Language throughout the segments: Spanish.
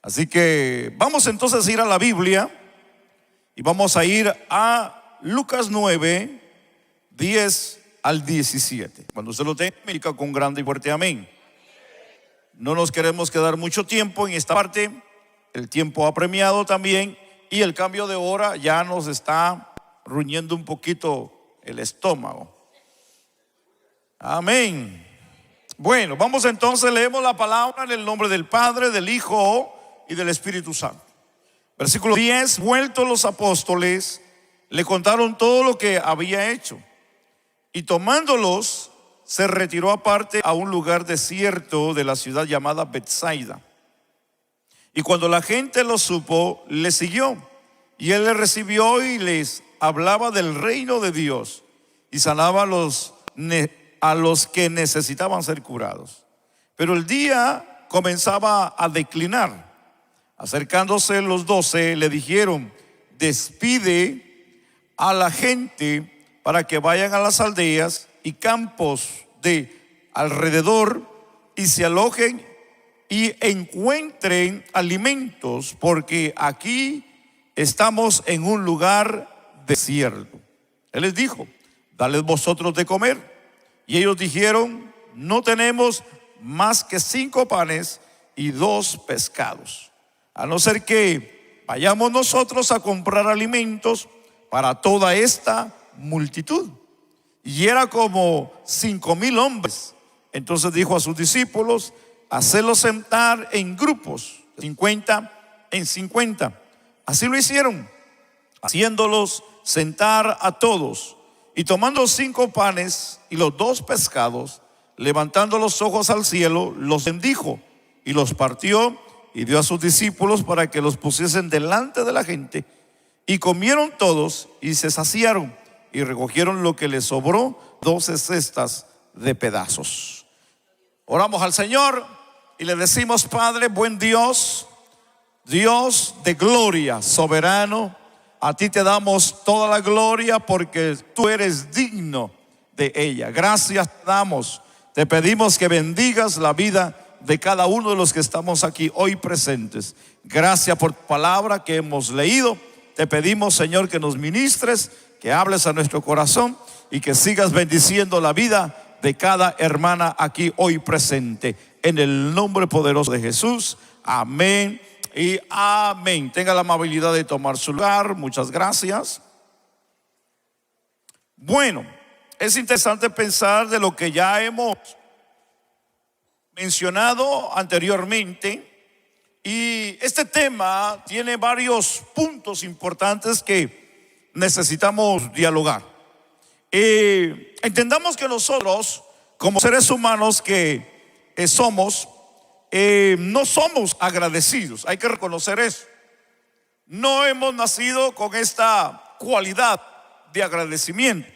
Así que vamos entonces a ir a la Biblia y vamos a ir a Lucas 9, 10 al 17. Cuando usted lo tenga, me diga con grande y fuerte amén. No nos queremos quedar mucho tiempo en esta parte. El tiempo ha premiado también y el cambio de hora ya nos está ruñendo un poquito el estómago. Amén. Bueno, vamos entonces, leemos la palabra en el nombre del Padre, del Hijo y del Espíritu Santo. Versículo 10. Vueltos los apóstoles, le contaron todo lo que había hecho, y tomándolos se retiró aparte a un lugar desierto de la ciudad llamada Betsaida. Y cuando la gente lo supo, le siguió, y él les recibió y les hablaba del reino de Dios, y sanaba a los que necesitaban ser curados. Pero el día comenzaba a declinar. Acercándose los 12, le dijeron: despide a la gente para que vayan a las aldeas y campos de alrededor y se alojen y encuentren alimentos, porque aquí estamos en un lugar desierto. Él les dijo: dadles vosotros de comer. Y ellos dijeron: no tenemos más que 5 panes y 2 pescados, a no ser que vayamos nosotros a comprar alimentos para toda esta multitud. Y era como 5,000 hombres. Entonces dijo a sus discípulos: hacedlos sentar en grupos, 50 en 50. Así lo hicieron, haciéndolos sentar a todos. Y tomando 5 panes y los 2 pescados, levantando los ojos al cielo, los bendijo y los partió y dio a sus discípulos para que los pusiesen delante de la gente. Y comieron todos y se saciaron, y recogieron lo que les sobró, 12 cestas de pedazos. Oramos al Señor y le decimos: Padre, buen Dios, Dios de gloria, soberano, a ti te damos toda la gloria porque tú eres digno de ella. Gracias te damos. Te pedimos que bendigas la vida de cada uno de los que estamos aquí hoy presentes. Gracias por tu palabra que hemos leído. Te pedimos, Señor, que nos ministres, que hables a nuestro corazón y que sigas bendiciendo la vida de cada hermana aquí hoy presente. En el nombre poderoso de Jesús. Amén y amén. Tenga la amabilidad de tomar su lugar. Muchas gracias. Bueno, es interesante pensar de lo que ya hemos mencionado anteriormente, y este tema tiene varios puntos importantes que necesitamos dialogar. Entendamos que nosotros, como seres humanos que somos, no somos agradecidos. Hay que reconocer eso. No hemos nacido con esta cualidad de agradecimiento.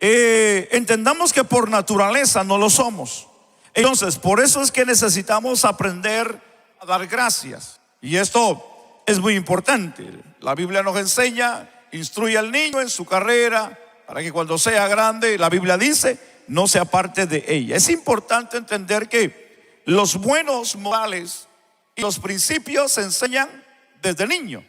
Entendamos que por naturaleza no lo somos. Entonces, por eso es que necesitamos aprender a dar gracias. Y esto es muy importante. La Biblia nos enseña: instruye al niño en su carrera, para que cuando sea grande, la Biblia dice, no se aparte de ella. Es importante entender que los buenos modales y los principios se enseñan desde niño.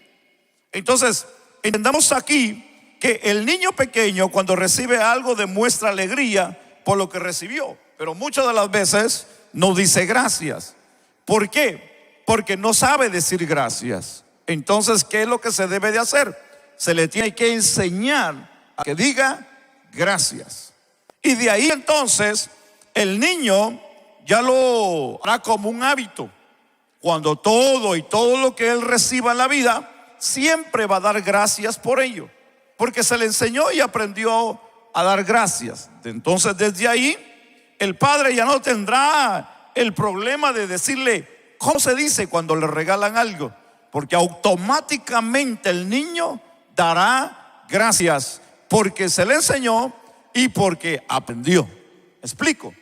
Entonces, entendamos aquí que el niño pequeño, cuando recibe algo, demuestra alegría por lo que recibió, pero muchas de las veces no dice gracias. ¿Por qué? Porque no sabe decir gracias. Entonces, ¿qué es lo que se debe de hacer? Se le tiene que enseñar a que diga gracias. Y de ahí entonces el niño ya lo hará como un hábito. Cuando todo lo que él reciba en la vida, siempre va a dar gracias por ello, porque se le enseñó y aprendió a dar gracias. Entonces, desde ahí el padre ya no tendrá el problema de decirle cómo se dice cuando le regalan algo, porque automáticamente el niño dará gracias porque se le enseñó y porque aprendió. ¿Explico?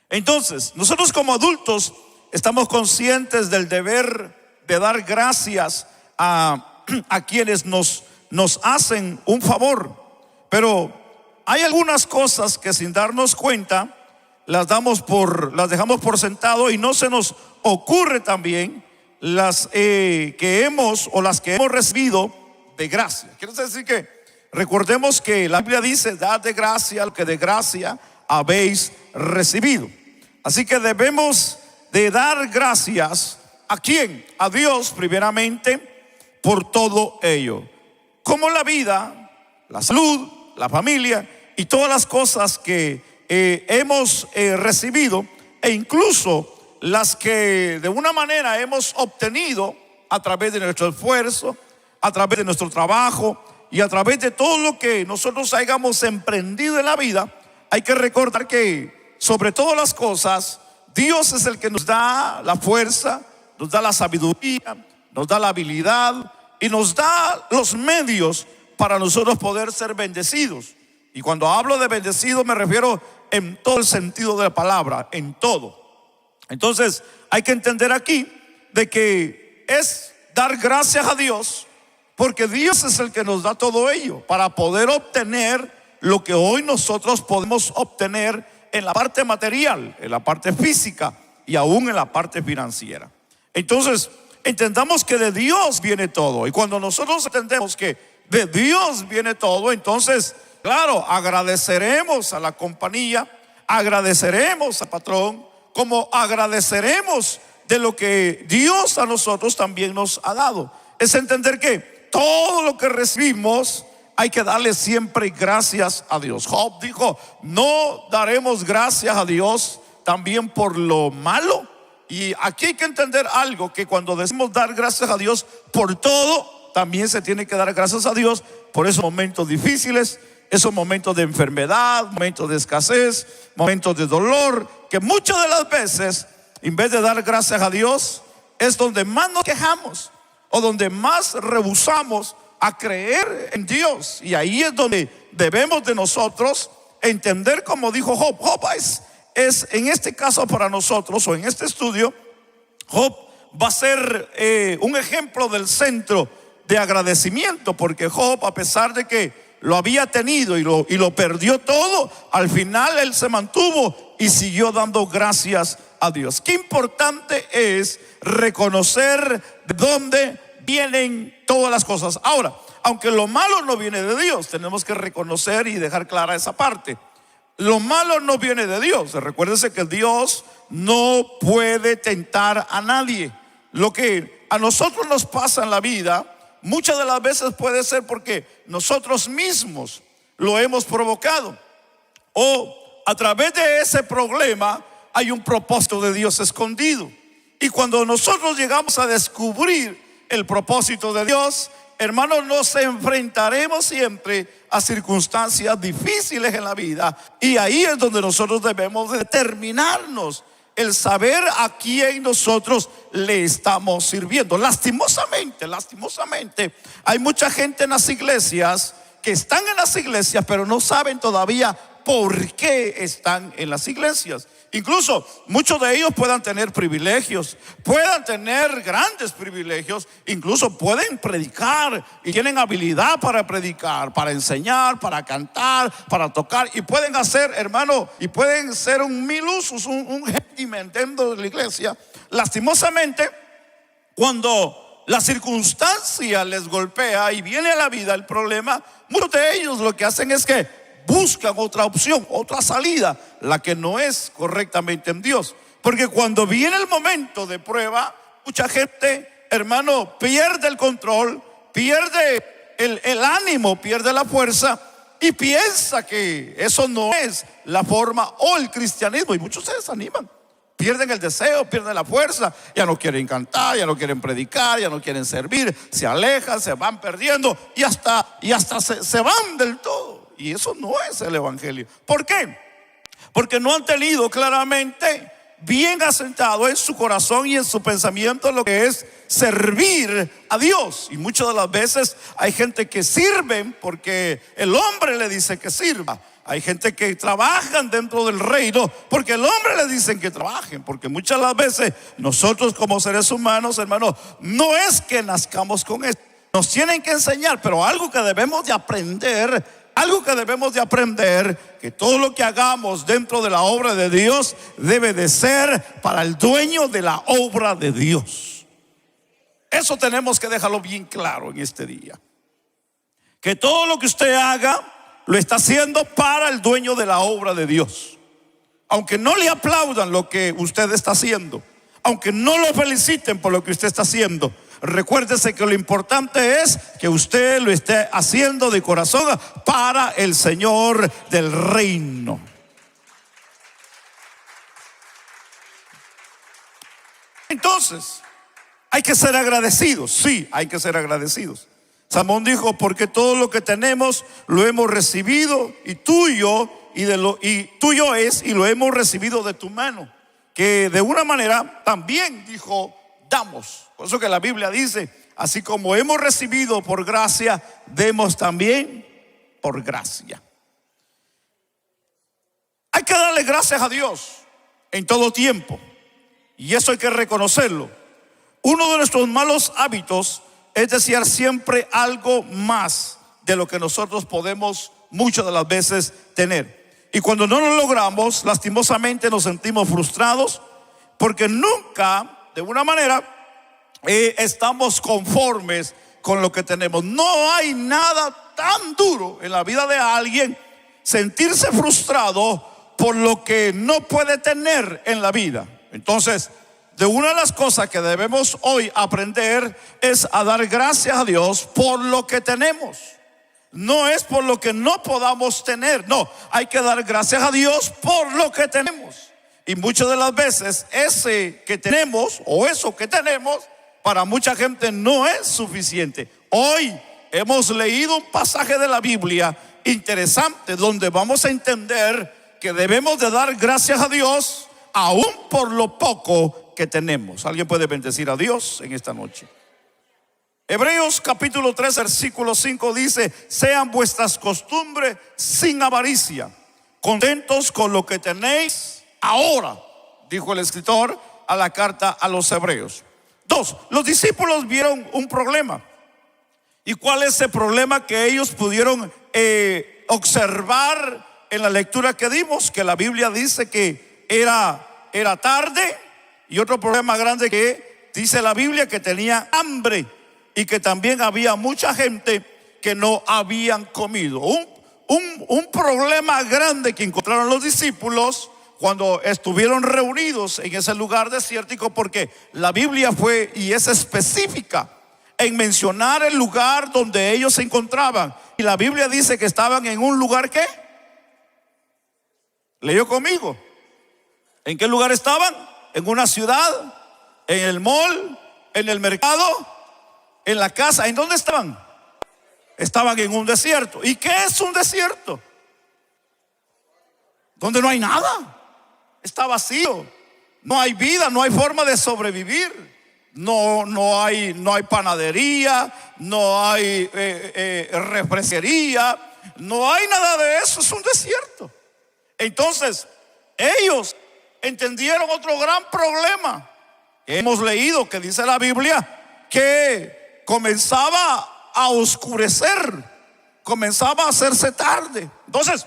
Entonces, nosotros como adultos estamos conscientes del deber de dar gracias a quienes nos hacen un favor, pero hay algunas cosas que sin darnos cuenta las dejamos por sentado y no se nos ocurre también las que hemos recibido de gracia. Quiero decir que recordemos que la Biblia dice: dad de gracia lo que de gracia habéis recibido. Así que debemos de dar gracias ¿a quién? A Dios primeramente por todo ello, como la vida, la salud, la familia y todas las cosas que hemos recibido, e incluso las que de una manera hemos obtenido a través de nuestro esfuerzo, a través de nuestro trabajo y a través de todo lo que nosotros hayamos emprendido en la vida. Hay que recordar que sobre todas las cosas Dios es el que nos da la fuerza, nos da la sabiduría, nos da la habilidad y nos da los medios para nosotros poder ser bendecidos. Y cuando hablo de bendecido me refiero en todo el sentido de la palabra, en todo. Entonces hay que entender aquí de que es dar gracias a Dios, porque Dios es el que nos da todo ello para poder obtener lo que hoy nosotros podemos obtener en la parte material, en la parte física y aún en la parte financiera. Entonces entendamos que de Dios viene todo, y cuando nosotros entendemos que de Dios viene todo, entonces claro, agradeceremos a la compañía, agradeceremos al patrón, como agradeceremos de lo que Dios a nosotros también nos ha dado. Es entender que todo lo que recibimos hay que darle siempre gracias a Dios. Job dijo: no daremos gracias a Dios también por lo malo. Y aquí hay que entender algo, que cuando decimos dar gracias a Dios por todo, también se tiene que dar gracias a Dios por esos momentos difíciles, esos momentos de enfermedad, momentos de escasez, momentos de dolor, que muchas de las veces, en vez de dar gracias a Dios, es donde más nos quejamos o donde más rehusamos a creer en Dios. Y ahí es donde debemos de nosotros entender, como dijo Job. Job es en este caso para nosotros, o en este estudio, Job va a ser un ejemplo del centro de agradecimiento, porque Job, a pesar de que lo había tenido y lo perdió todo, al final él se mantuvo y siguió dando gracias a Dios. Qué importante es reconocer de dónde vienen todas las cosas. Ahora, aunque lo malo no viene de Dios, tenemos que reconocer y dejar clara esa parte. Lo malo no viene de Dios. Recuérdense que Dios no puede tentar a nadie. Lo que a nosotros nos pasa en la vida muchas de las veces puede ser porque nosotros mismos lo hemos provocado, o a través de ese problema hay un propósito de Dios escondido. Y cuando nosotros llegamos a descubrir el propósito de Dios, hermanos, nos enfrentaremos siempre a circunstancias difíciles en la vida, y ahí es donde nosotros debemos determinarnos el saber a quién nosotros le estamos sirviendo. Lastimosamente hay mucha gente en las iglesias que están en las iglesias, pero no saben todavía por qué están en las iglesias. Incluso muchos de ellos puedan tener privilegios, puedan tener grandes privilegios, incluso pueden predicar y tienen habilidad para predicar, para enseñar, para cantar, para tocar, y pueden hacer, hermano, y pueden ser un mil usos, un handyman dentro de la iglesia. Lastimosamente, cuando la circunstancia les golpea y viene a la vida el problema, muchos de ellos lo que hacen es que buscan otra opción, otra salida, la que no es correctamente en Dios. Porque cuando viene el momento de prueba, mucha gente, hermano, pierde el control, pierde el ánimo, pierde la fuerza y piensa que eso no es la forma o el cristianismo, y muchos se desaniman, pierden el deseo, pierden la fuerza, ya no quieren cantar, ya no quieren predicar, ya no quieren servir, se alejan, se van perdiendo y hasta se van del todo. Y eso no es el evangelio. ¿Por qué? Porque no han tenido claramente bien asentado en su corazón y en su pensamiento lo que es servir a Dios. Y muchas de las veces hay gente que sirven porque el hombre le dice que sirva. Hay gente que trabajan dentro del reino porque el hombre le dicen que trabajen. Porque muchas de las veces nosotros como seres humanos, hermanos, no es que nazcamos con esto. Nos tienen que enseñar, pero algo que debemos de aprender algo que debemos de aprender, que todo lo que hagamos dentro de la obra de Dios debe de ser para el dueño de la obra de Dios. Eso tenemos que dejarlo bien claro en este día. Que todo lo que usted haga lo está haciendo para el dueño de la obra de Dios. Aunque no le aplaudan lo que usted está haciendo, aunque no lo feliciten por lo que usted está haciendo, recuérdese que lo importante es que usted lo esté haciendo de corazón para el Señor del reino. Entonces, hay que ser agradecidos. Sí, hay que ser agradecidos. Salomón dijo: porque todo lo que tenemos lo hemos recibido y tuyo es, y lo hemos recibido de tu mano. Que de una manera también dijo: damos. Por eso que la Biblia dice: así como hemos recibido por gracia, demos también por gracia. Hay que darle gracias a Dios en todo tiempo, y eso hay que reconocerlo. Uno de nuestros malos hábitos es desear siempre algo más de lo que nosotros podemos muchas de las veces tener. Y cuando no lo logramos, lastimosamente nos sentimos frustrados, porque nunca, de una manera, estamos conformes con lo que tenemos. No hay nada tan duro en la vida de alguien sentirse frustrado por lo que no puede tener en la vida. Entonces, de una de las cosas que debemos hoy aprender es a dar gracias a Dios por lo que tenemos. No es por lo que no podamos tener, no, hay que dar gracias a Dios por lo que tenemos. Y muchas de las veces ese que tenemos o eso que tenemos para mucha gente no es suficiente. Hoy hemos leído un pasaje de la Biblia interesante donde vamos a entender que debemos de dar gracias a Dios aún por lo poco que tenemos. ¿Alguien puede bendecir a Dios en esta noche? Hebreos capítulo 3 versículo 5 dice: sean vuestras costumbres sin avaricia, contentos con lo que tenéis ahora, dijo el escritor a la carta a los hebreos. 2. Los discípulos vieron un problema. ¿Y cuál es el problema que ellos pudieron observar en la lectura que dimos? Que la Biblia dice que era tarde, y otro problema grande que dice la Biblia que tenía hambre, y que también había mucha gente que no habían comido. Un problema grande que encontraron los discípulos cuando estuvieron reunidos en ese lugar desértico, porque la Biblia fue y es específica en mencionar el lugar donde ellos se encontraban. Y la Biblia dice que estaban en un lugar ¿qué? ¿Leyó conmigo? ¿En qué lugar estaban? ¿En una ciudad? ¿En el mall? ¿En el mercado? ¿En la casa? ¿En dónde estaban? Estaban en un desierto. ¿Y qué es un desierto? Donde no hay nada. Está vacío. No hay vida, no hay forma de sobrevivir. No hay panadería, no hay refresquería, no hay nada de eso. Es un desierto. Entonces, ellos entendieron otro gran problema que hemos leído, que dice la Biblia, que comenzaba a oscurecer, comenzaba a hacerse tarde. Entonces,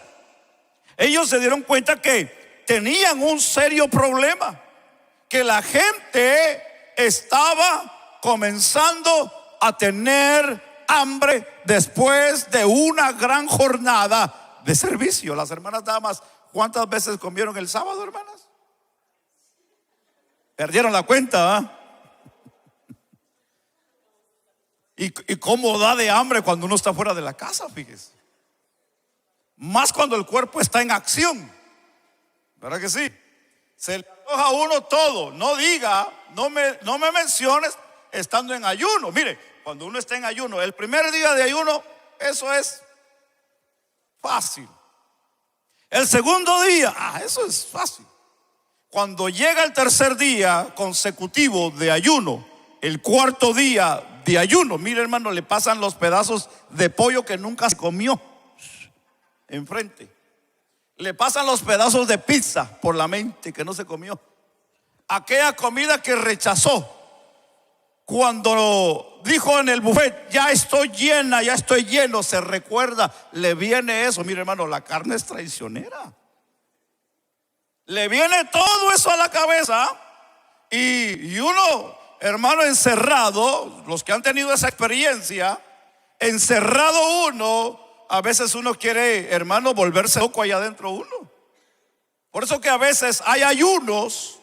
ellos se dieron cuenta que tenían un serio problema, que la gente estaba comenzando a tener hambre después de una gran jornada de servicio. Las hermanas damas, ¿cuántas veces comieron el sábado, hermanas? Perdieron la cuenta, ¿eh? Y cómo da de hambre cuando uno está fuera de la casa, fíjese. Más cuando el cuerpo está en acción, ¿verdad que sí? Se le antoja a uno todo. No diga, no me menciones estando en ayuno. Mire, cuando uno está en ayuno, el primer día de ayuno, eso es fácil. El segundo día, eso es fácil. Cuando llega el tercer día consecutivo de ayuno, el cuarto día de ayuno, mire hermano, le pasan los pedazos de pollo que nunca se comió enfrente. Le pasan los pedazos de pizza por la mente que no se comió. Aquella comida que rechazó. cuando dijo en el buffet, ya estoy llena, ya estoy lleno, se recuerda, le viene eso. Mire, hermano, la carne es traicionera. Le viene todo eso a la cabeza y uno, hermano, encerrado, los que han tenido esa experiencia, encerrado uno, a veces uno quiere, hermano, volverse loco allá adentro uno. Por eso que a veces hay ayunos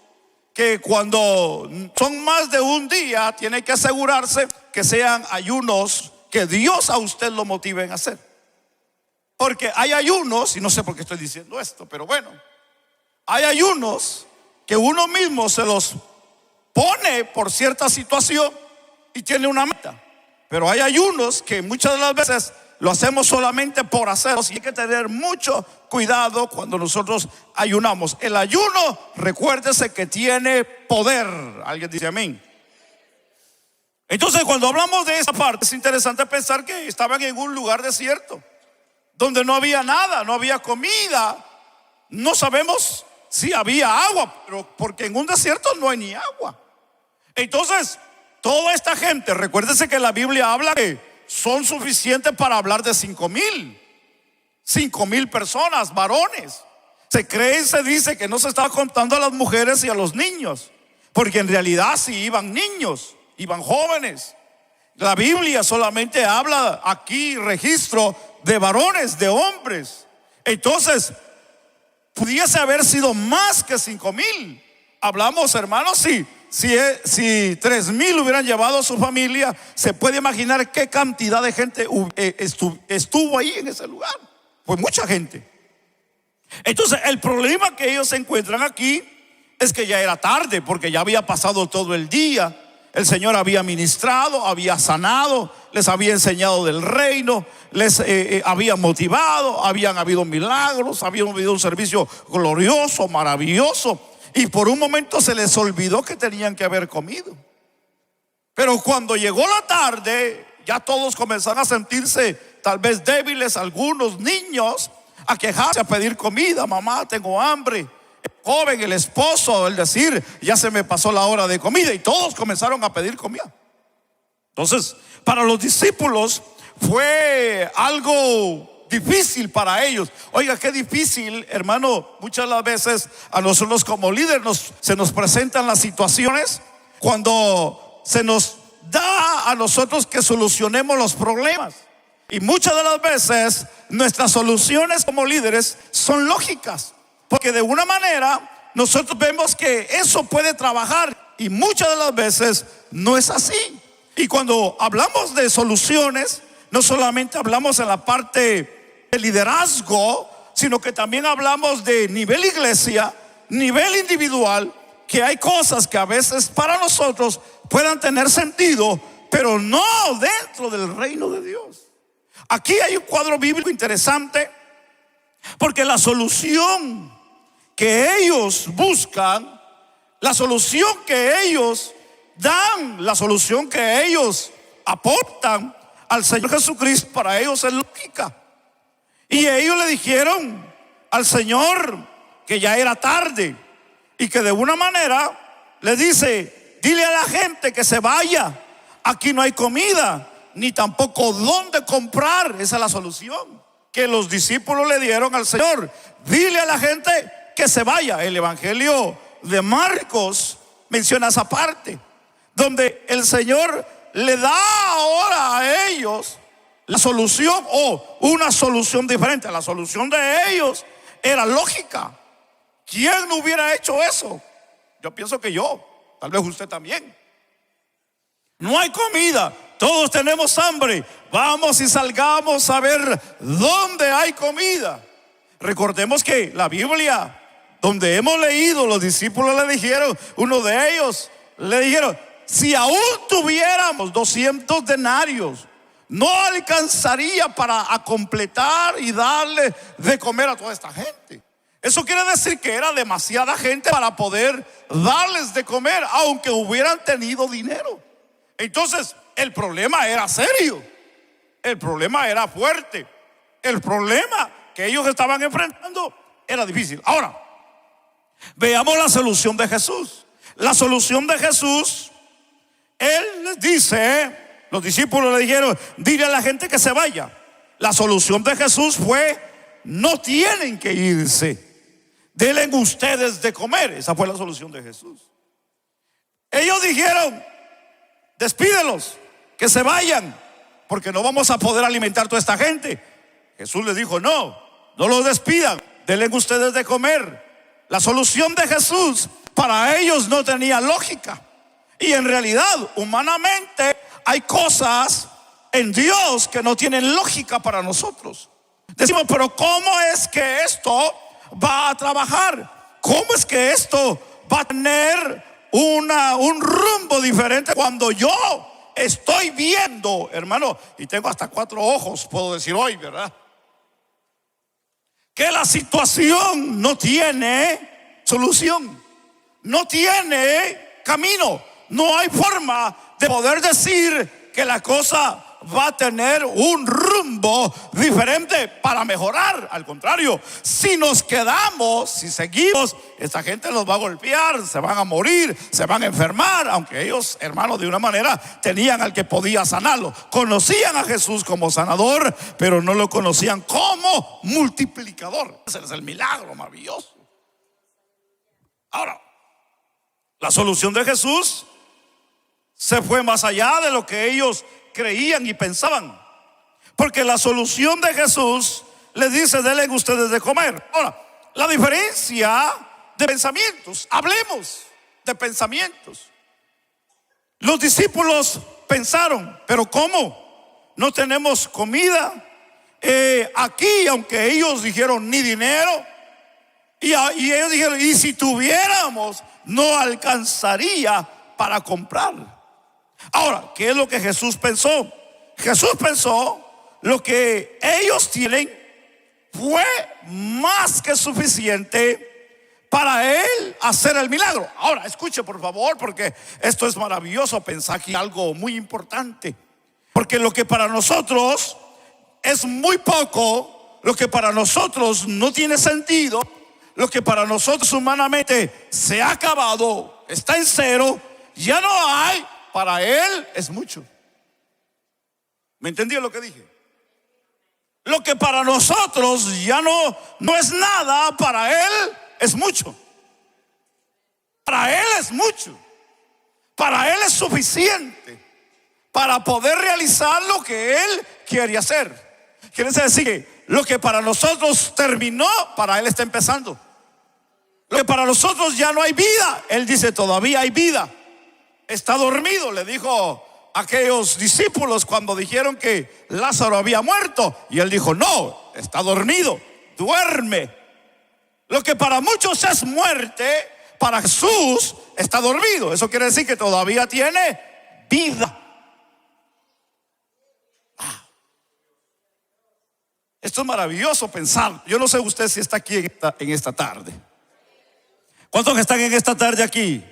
que cuando son más de un día, tiene que asegurarse que sean ayunos que Dios a usted lo motive en hacer. Porque hay ayunos, y no sé por qué estoy diciendo esto, pero bueno, hay ayunos que uno mismo se los pone por cierta situación y tiene una meta. Pero hay ayunos que muchas de las veces lo hacemos solamente por hacerlos, y hay que tener mucho cuidado cuando nosotros ayunamos. El ayuno, recuérdese que tiene poder. Alguien dice amén. Entonces, cuando hablamos de esa parte, es interesante pensar que estaban en un lugar desierto, donde no había nada, no había comida. No sabemos si había agua, pero porque en un desierto no hay ni agua. Entonces, toda esta gente, recuérdese que la Biblia habla que son suficientes para hablar de 5,000 personas, varones. Se cree y se dice que no se estaba contando a las mujeres y a los niños, porque en realidad sí iban niños, iban jóvenes. La Biblia solamente habla aquí, registro de varones, de hombres. Entonces, pudiese haber sido más que 5,000. Hablamos, hermanos, si 3,000 hubieran llevado a su familia, se puede imaginar qué cantidad de gente estuvo ahí en ese lugar. Pues mucha gente. Entonces, el problema que ellos se encuentran aquí es que ya era tarde, porque ya había pasado todo el día. El Señor había ministrado, había sanado, les había enseñado del reino, les había motivado, habían habido milagros, había habido un servicio glorioso, maravilloso. Y por un momento se les olvidó que tenían que haber comido. Pero cuando llegó la tarde, ya todos comenzaron a sentirse tal vez débiles, algunos niños a quejarse, a pedir comida. Mamá, tengo hambre. El joven, el esposo, el decir, ya se me pasó la hora de comida. Y todos comenzaron a pedir comida. Entonces, para los discípulos fue algo difícil para ellos. Oiga, qué difícil, hermano. Muchas de las veces a nosotros como líderes se nos presentan las situaciones cuando se nos da a nosotros que solucionemos los problemas. Y muchas de las veces nuestras soluciones como líderes son lógicas, porque de una manera nosotros vemos que eso puede trabajar, y muchas de las veces no es así. Y cuando hablamos de soluciones, no solamente hablamos en la parte de liderazgo, sino que también hablamos de nivel iglesia, nivel individual, que hay cosas que a veces para nosotros puedan tener sentido, pero no dentro del reino de Dios. Aquí hay un cuadro bíblico interesante, porque la solución que ellos buscan, la solución que ellos dan, la solución que ellos aportan al Señor Jesucristo, para ellos es lógica. Y ellos le dijeron al Señor que ya era tarde, y que de una manera le dice: dile a la gente que se vaya, aquí no hay comida, ni tampoco dónde comprar. Esa es la solución que los discípulos le dieron al Señor. Dile a la gente que se vaya. El Evangelio de Marcos menciona esa parte, donde el Señor le da ahora a ellos la solución, o una solución diferente. La solución de ellos era lógica. ¿Quién no hubiera hecho eso? Yo pienso que yo, tal vez usted también. No hay comida, todos tenemos hambre, vamos y salgamos a ver dónde hay comida. Recordemos que la Biblia, donde hemos leído, los discípulos le dijeron, uno de ellos le dijeron: si aún tuviéramos 200 denarios, no alcanzaría para completar y darle de comer a toda esta gente. Eso quiere decir que era demasiada gente para poder darles de comer, aunque hubieran tenido dinero. Entonces, el problema era serio, el problema era fuerte, el problema que ellos estaban enfrentando era difícil. Ahora, veamos la solución de Jesús. La solución de Jesús, Él les dice, los discípulos le dijeron, dile a la gente que se vaya. La solución de Jesús fue, no tienen que irse, denle ustedes de comer. Esa fue la solución de Jesús. Ellos dijeron, despídelos, que se vayan, porque no vamos a poder alimentar a toda esta gente. Jesús les dijo, no los despidan, denle ustedes de comer. La solución de Jesús para ellos no tenía lógica. Y en realidad, humanamente, hay cosas en Dios que no tienen lógica para nosotros. Decimos, pero ¿cómo es que esto va a trabajar? ¿Cómo es que esto va a tener un rumbo diferente cuando yo estoy viendo, hermano, y tengo hasta 4 ojos, puedo decir hoy, ¿verdad?, que la situación no tiene solución, no tiene camino, no hay forma de poder decir que la cosa va a tener un rumbo diferente para mejorar. Al contrario, si nos quedamos, si seguimos, esta gente nos va a golpear, se van a morir, se van a enfermar. Aunque ellos, hermanos, de una manera tenían al que podía sanarlo. Conocían a Jesús como sanador, pero no lo conocían como multiplicador. Ese es el milagro maravilloso. Ahora, la solución de Jesús se fue más allá de lo que ellos creían y pensaban, porque la solución de Jesús les dice, denle ustedes de comer. Ahora, la diferencia de pensamientos, hablemos de pensamientos. Los discípulos pensaron, pero ¿cómo? No tenemos comida aquí, aunque ellos dijeron ni dinero, y ellos dijeron, y si tuviéramos no alcanzaría para comprar. Ahora, ¿qué es lo que Jesús pensó? Jesús pensó, lo que ellos tienen fue más que suficiente para él hacer el milagro. Ahora, escuche por favor, porque esto es maravilloso. Pensar aquí algo muy importante, porque lo que para nosotros es muy poco, lo que para nosotros no tiene sentido, lo que para nosotros humanamente se ha acabado, está en cero, ya no hay, para él es mucho. ¿Me entendió lo que dije? Lo que para nosotros ya no es nada, para él es mucho. Para él es mucho. Para él es suficiente para poder realizar lo que él quiere hacer. Quiere decir que lo que para nosotros terminó, para él está empezando. Lo que para nosotros ya no hay vida, él dice, todavía hay vida. Está dormido, le dijo a aquellos discípulos cuando dijeron que Lázaro había muerto, y él dijo, no, está dormido, duerme. Lo que para muchos es muerte, para Jesús está dormido. Eso quiere decir que todavía tiene vida. Esto es maravilloso pensar. Yo no sé usted si está aquí en esta tarde. ¿Cuántos están en esta tarde aquí?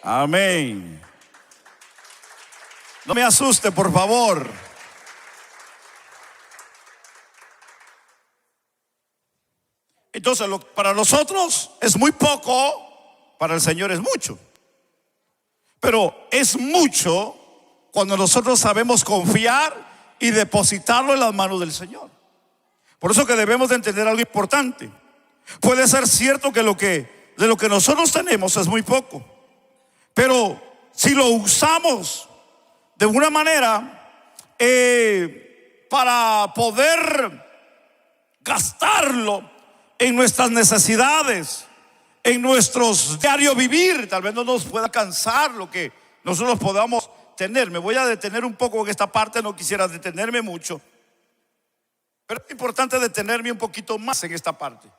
Amén. No me asuste, por favor. Entonces, para nosotros es muy poco, para el Señor es mucho. Pero es mucho cuando nosotros sabemos confiar y depositarlo en las manos del Señor. Por eso que debemos de entender algo importante. Puede ser cierto que de lo que nosotros tenemos es muy poco, pero si lo usamos de una manera para poder gastarlo en nuestras necesidades, en nuestros diario vivir, tal vez no nos pueda alcanzar lo que nosotros podamos tener. Me voy a detener un poco en esta parte, no quisiera detenerme mucho, pero es importante detenerme un poquito más en esta parte.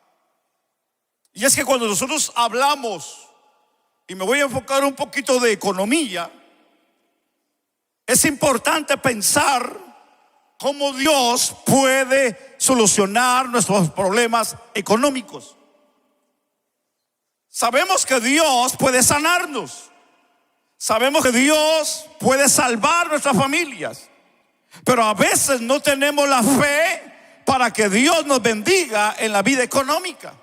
Y es que cuando nosotros hablamos, y me voy a enfocar un poquito de economía, es importante pensar cómo Dios puede solucionar nuestros problemas económicos. Sabemos que Dios puede sanarnos, sabemos que Dios puede salvar nuestras familias, pero a veces no tenemos la fe para que Dios nos bendiga en la vida económica.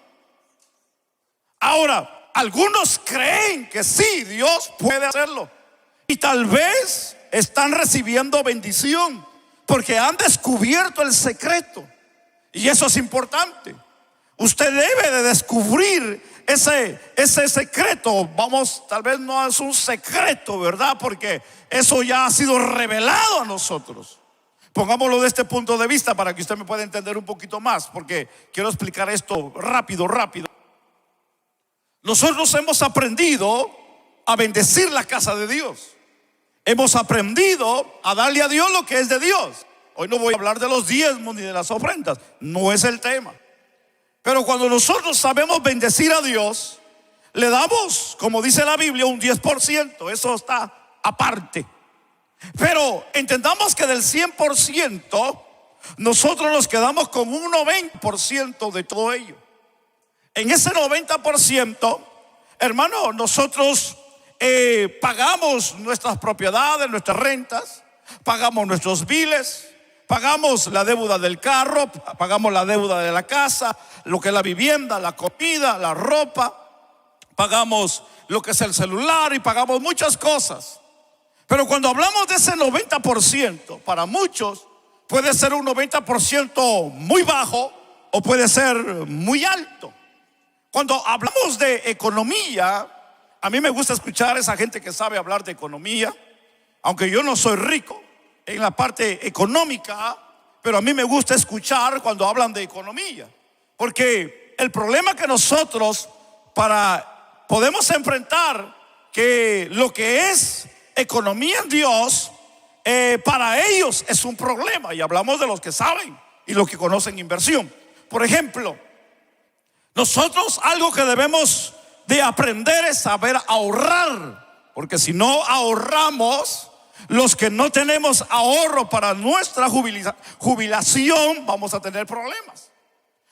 Ahora, algunos creen que sí, Dios puede hacerlo, Y tal vez están recibiendo bendición porque han descubierto el secreto. Y eso es importante. Usted debe de descubrir ese secreto. Vamos, tal vez no es un secreto, ¿verdad? Porque eso ya ha sido revelado a nosotros. Pongámoslo de este punto de vista para que usted me pueda entender un poquito más, porque quiero explicar esto rápido. Nosotros hemos aprendido a bendecir la casa de Dios. Hemos aprendido a darle a Dios lo que es de Dios. Hoy no voy a hablar de los diezmos ni de las ofrendas, no es el tema. Pero cuando nosotros sabemos bendecir a Dios, le damos, como dice la Biblia, un 10%. Eso está aparte. Pero entendamos que del 100%, nosotros nos quedamos con un 90% de todo ello. En ese 90%, hermano, nosotros pagamos nuestras propiedades, nuestras rentas, pagamos nuestros biles, pagamos la deuda del carro, pagamos la deuda de la casa, lo que es la vivienda, la comida, la ropa, pagamos lo que es el celular y pagamos muchas cosas. Pero cuando hablamos de ese 90%, para muchos puede ser un 90% muy bajo o puede ser muy alto. Cuando hablamos de economía, a mí me gusta escuchar a esa gente que sabe hablar de economía, aunque yo no soy rico en la parte económica, pero a mí me gusta escuchar cuando hablan de economía, porque el problema que nosotros podemos enfrentar, que lo que es economía en Dios, para ellos es un problema, y hablamos de los que saben y los que conocen inversión. Por ejemplo, nosotros algo que debemos de aprender es saber ahorrar, porque si no ahorramos, los que no tenemos ahorro para nuestra jubilación, vamos a tener problemas.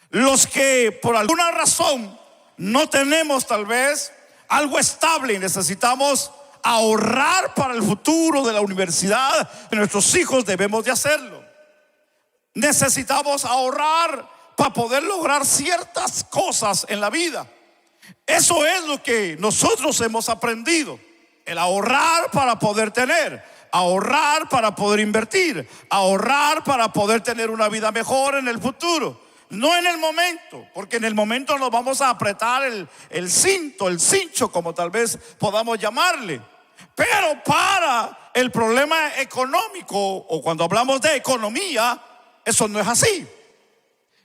Los que por alguna razón no tenemos tal vez algo estable y necesitamos ahorrar para el futuro de la universidad de nuestros hijos, debemos de hacerlo. Necesitamos ahorrar para poder lograr ciertas cosas en la vida. Eso es lo que nosotros hemos aprendido: el ahorrar para poder tener, ahorrar para poder invertir, ahorrar para poder tener una vida mejor en el futuro. No en el momento, porque en el momento nos vamos a apretar el cinto, el cincho, como tal vez podamos llamarle. Pero para el problema económico, o cuando hablamos de economía, eso no es así.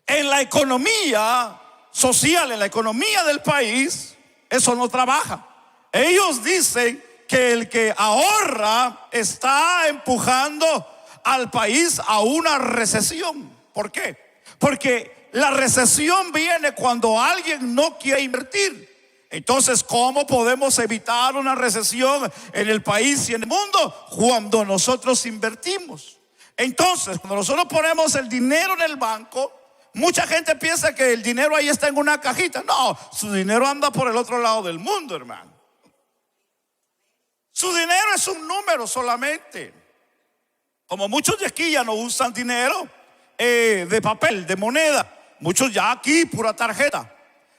En la economía social, en la economía del país, eso no trabaja. Ellos dicen que el que ahorra está empujando al país a una recesión. ¿Por qué? Porque la recesión viene cuando alguien no quiere invertir. Entonces, ¿cómo podemos evitar una recesión en el país y en el mundo? Cuando nosotros invertimos. Entonces, cuando nosotros ponemos el dinero en el banco, mucha gente piensa que el dinero ahí está en una cajita. No, su dinero anda por el otro lado del mundo, hermano. Su dinero es un número solamente. Como muchos de aquí ya no usan dinero de papel, de moneda. Muchos ya aquí pura tarjeta.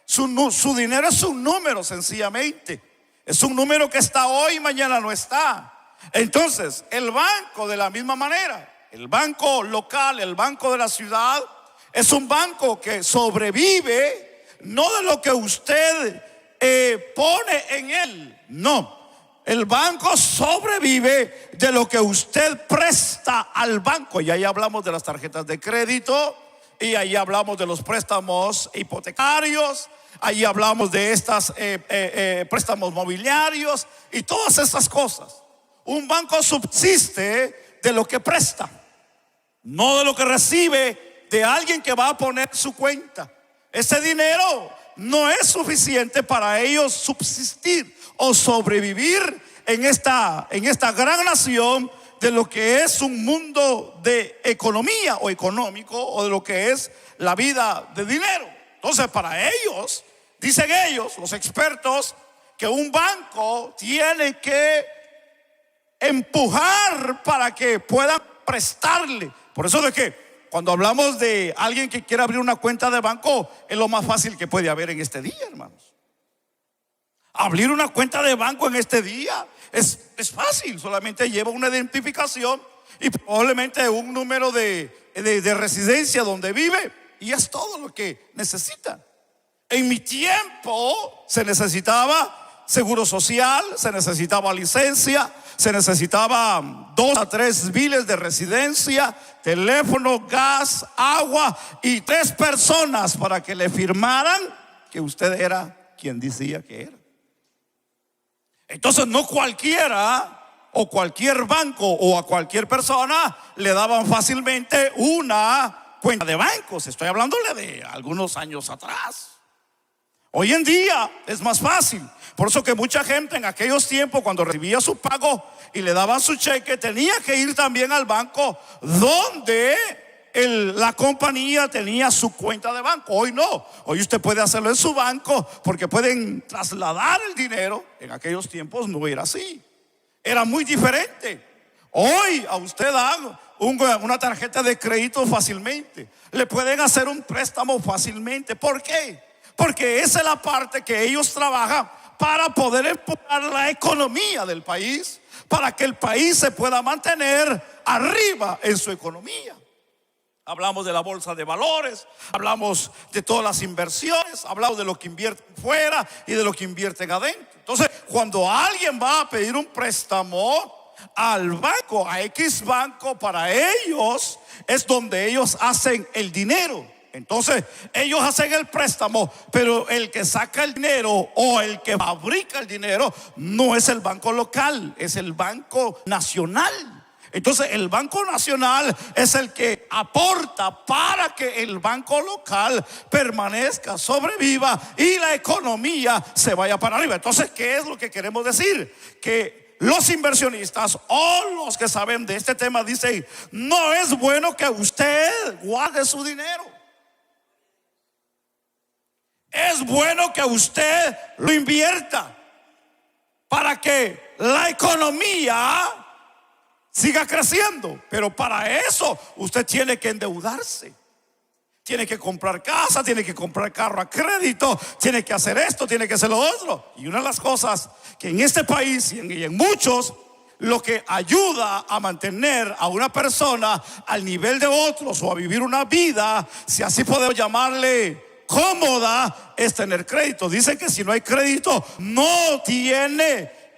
Su dinero es un número, sencillamente. Es un número que está hoy y mañana no está. Entonces, el banco de la misma manera, el banco local, el banco de la ciudad, es un banco que sobrevive no de lo que usted pone en él. No, el banco sobrevive de lo que usted presta al banco. Y ahí hablamos de las tarjetas de crédito, y ahí hablamos de los préstamos hipotecarios, ahí hablamos de estas préstamos mobiliarios y todas estas cosas. Un banco subsiste de lo que presta, no de lo que recibe de alguien que va a poner su cuenta. Ese dinero no es suficiente para ellos subsistir o sobrevivir en esta gran nación de lo que es un mundo de economía o económico, o de lo que es la vida de dinero. Entonces, para ellos, dicen ellos, los expertos, que un banco tiene que empujar para que puedan prestarle. Por eso de que cuando hablamos de alguien que quiere abrir una cuenta de banco, es lo más fácil que puede haber en este día, hermanos. Abrir una cuenta de banco en este día Es fácil, solamente lleva una identificación y probablemente un número de residencia donde vive, y es todo lo que necesita. En mi tiempo se necesitaba seguro social, se necesitaba licencia, se necesitaba 2 a 3 biles de residencia, teléfono, gas, agua y 3 personas para que le firmaran que usted era quien decía que era. Entonces no cualquiera o cualquier banco o a cualquier persona le daban fácilmente una cuenta de bancos. Estoy hablándole de algunos años atrás. Hoy en día es más fácil. Por eso que mucha gente en aquellos tiempos, cuando recibía su pago y le daban su cheque, tenía que ir también al banco donde la compañía tenía su cuenta de banco. Hoy no, hoy usted puede hacerlo en su banco porque pueden trasladar el dinero. En aquellos tiempos no era así, era muy diferente. Hoy a usted dan una tarjeta de crédito fácilmente, le pueden hacer un préstamo fácilmente. ¿Por qué? Porque esa es la parte que ellos trabajan para poder empujar la economía del país, para que el país se pueda mantener arriba en su economía. Hablamos de la bolsa de valores, hablamos de todas las inversiones, hablamos de lo que invierten fuera y de lo que invierten adentro. Entonces, cuando alguien va a pedir un préstamo al banco, a X banco, para ellos es donde ellos hacen el dinero. Entonces ellos hacen el préstamo, pero el que saca el dinero o el que fabrica el dinero no es el banco local, es el banco nacional. Entonces el banco nacional es el que aporta para que el banco local permanezca, sobreviva y la economía se vaya para arriba. Entonces, ¿qué es lo que queremos decir? Que los inversionistas o los que saben de este tema dicen: no es bueno que usted guarde su dinero. Es bueno que usted lo invierta para que la economía siga creciendo. Pero para eso usted tiene que endeudarse, tiene que comprar casa, tiene que comprar carro a crédito, tiene que hacer esto, tiene que hacer lo otro. Y una de las cosas que en este país y en muchos, lo que ayuda a mantener a una persona al nivel de otros o a vivir una vida, si así podemos llamarle, cómoda, es tener crédito. Dicen que si no hay crédito no tiene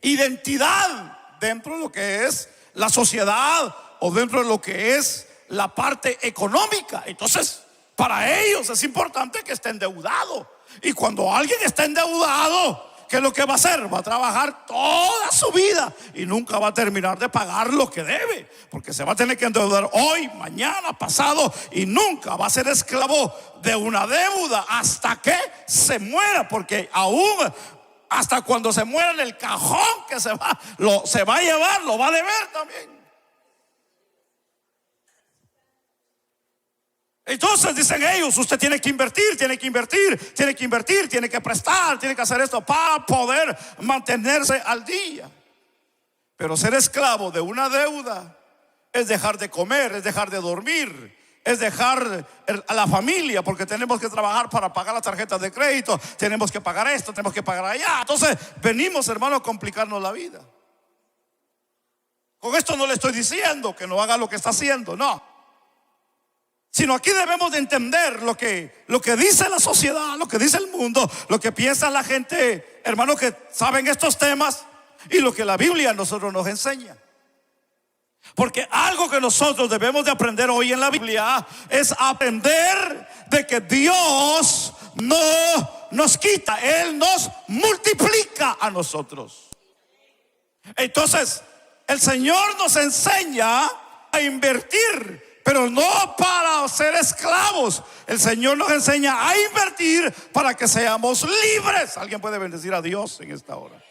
identidad dentro de lo que es la sociedad o dentro de lo que es la parte económica. Entonces, para ellos es importante que esté endeudado. Y cuando alguien está endeudado, ¿qué es lo que va a hacer? Va a trabajar toda su vida y nunca va a terminar de pagar lo que debe, porque se va a tener que endeudar hoy, mañana, pasado, y nunca va a ser esclavo de una deuda hasta que se muera. Porque aún hasta cuando se muera, en el cajón que se va a llevar, lo va a deber también. Entonces dicen ellos: usted tiene que invertir, tiene que invertir, tiene que invertir, tiene que prestar, tiene que hacer esto para poder mantenerse al día. Pero ser esclavo de una deuda es dejar de comer, es dejar de dormir, es dejar a la familia, porque tenemos que trabajar para pagar las tarjetas de crédito, tenemos que pagar esto, tenemos que pagar allá. Entonces venimos, hermano, a complicarnos la vida. Con esto no le estoy diciendo que no haga lo que está haciendo, no. Sino aquí debemos de entender lo que dice la sociedad, lo que dice el mundo, lo que piensa la gente, hermano, que saben estos temas, y lo que la Biblia a nosotros nos enseña. Porque algo que nosotros debemos de aprender hoy en la Biblia es aprender de que Dios no nos quita, Él nos multiplica a nosotros. Entonces el Señor nos enseña a invertir, pero no para ser esclavos. El Señor nos enseña a invertir para que seamos libres. ¿Alguien puede bendecir a Dios en esta hora?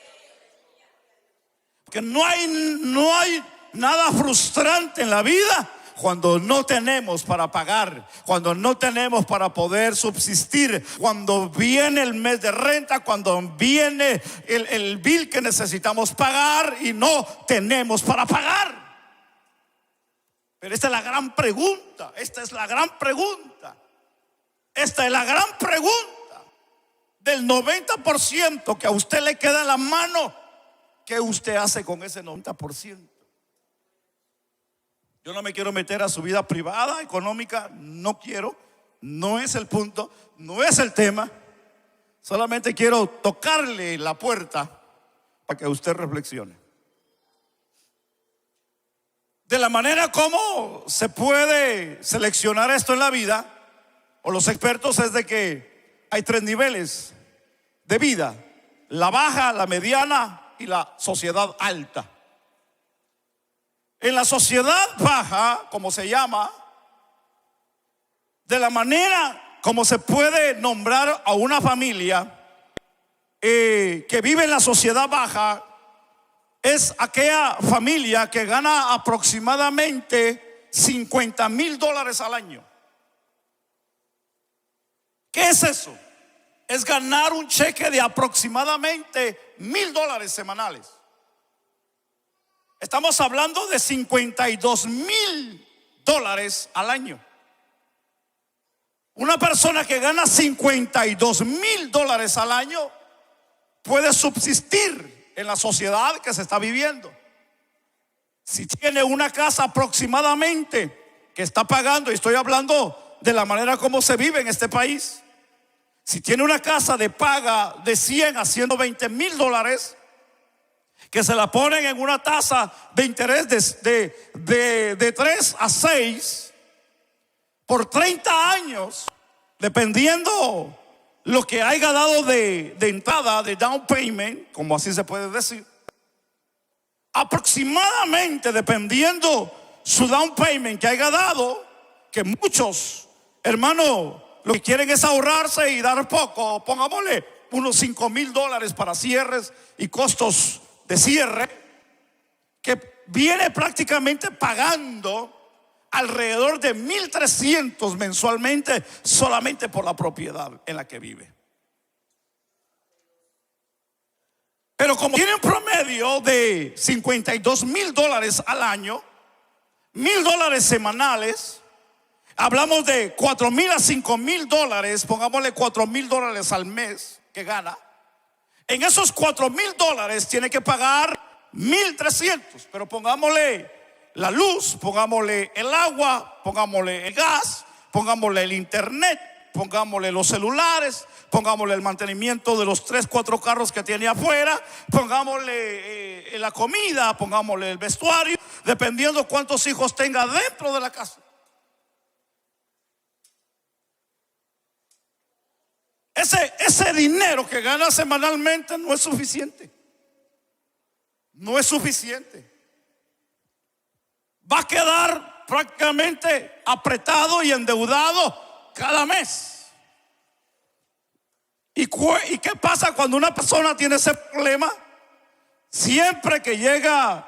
Porque no hay nada frustrante en la vida cuando no tenemos para pagar, cuando no tenemos para poder subsistir, cuando viene el mes de renta, cuando viene el bill que necesitamos pagar y no tenemos para pagar. Pero esta es la gran pregunta. Esta es la gran pregunta. Esta es la gran pregunta del 90% que a usted le queda en la mano ¿qué usted hace con ese 90%? Yo no me quiero meter a su vida privada, económica, no quiero, no es el punto, no es el tema. Solamente quiero tocarle la puerta para que usted reflexione. De la manera como se puede seleccionar esto en la vida, o los expertos, es de que hay 3 niveles de vida: la baja, la mediana y la sociedad alta. En la sociedad baja, como se llama, de la manera como se puede nombrar a una familia que vive en la sociedad baja, es aquella familia que gana aproximadamente $50,000 al año. ¿Qué es eso? Es ganar un cheque de aproximadamente $1,000 semanales. Estamos hablando de $52,000 al año. Una persona que gana $52,000 al año puede subsistir en la sociedad que se está viviendo. Si tiene una casa aproximadamente que está pagando, y estoy hablando de la manera como se vive en este país, si tiene una casa de paga de 100 a $120,000, que se la ponen en una tasa de interés de 3 a 6 por 30 años, dependiendo lo que haya dado de entrada, de down payment, como así se puede decir, aproximadamente, dependiendo su down payment que haya dado, que muchos hermanos lo que quieren es ahorrarse y dar poco, pongámosle unos $5,000 para cierres y costos de cierre, que viene prácticamente pagando alrededor de $1,300 mensualmente solamente por la propiedad en la que vive. Pero como tiene un promedio de $52,000 al año, $1,000 semanales, hablamos de $4,000 a $5,000, pongámosle $4,000 al mes que gana. En esos $4,000 tiene que pagar $1,300, pero pongámosle la luz, pongámosle el agua, pongámosle el gas, pongámosle el internet, pongámosle los celulares, pongámosle el mantenimiento de los 3, 4 carros que tiene afuera, pongámosle la comida, pongámosle el vestuario, dependiendo cuántos hijos tenga dentro de la casa. Ese dinero que gana semanalmente no es suficiente. No es suficiente. Va a quedar prácticamente apretado y endeudado cada mes. ¿Y qué pasa cuando una persona tiene ese problema? Siempre que llega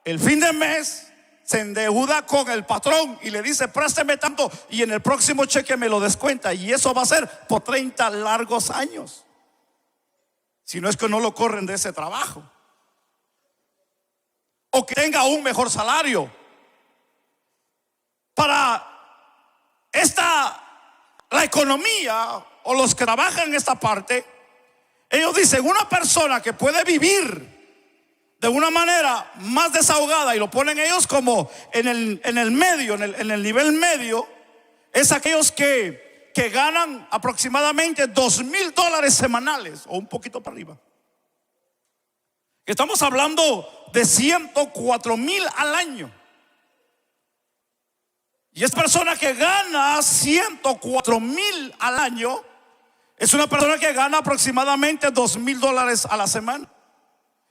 el fin de mes, se endeuda con el patrón y le dice: présteme tanto y en el próximo cheque me lo descuenta. Y eso va a ser por 30 largos años, si no es que no lo corren de ese trabajo, o que tenga un mejor salario. Para la economía, o los que trabajan en esta parte, ellos dicen: una persona que puede vivir de una manera más desahogada, y lo ponen ellos como en el medio, en el nivel medio, es aquellos que ganan aproximadamente $2,000 semanales o un poquito para arriba. Estamos hablando de 104,000 al año. Y esa persona que gana 104,000 al año es una persona que gana aproximadamente $2,000 a la semana,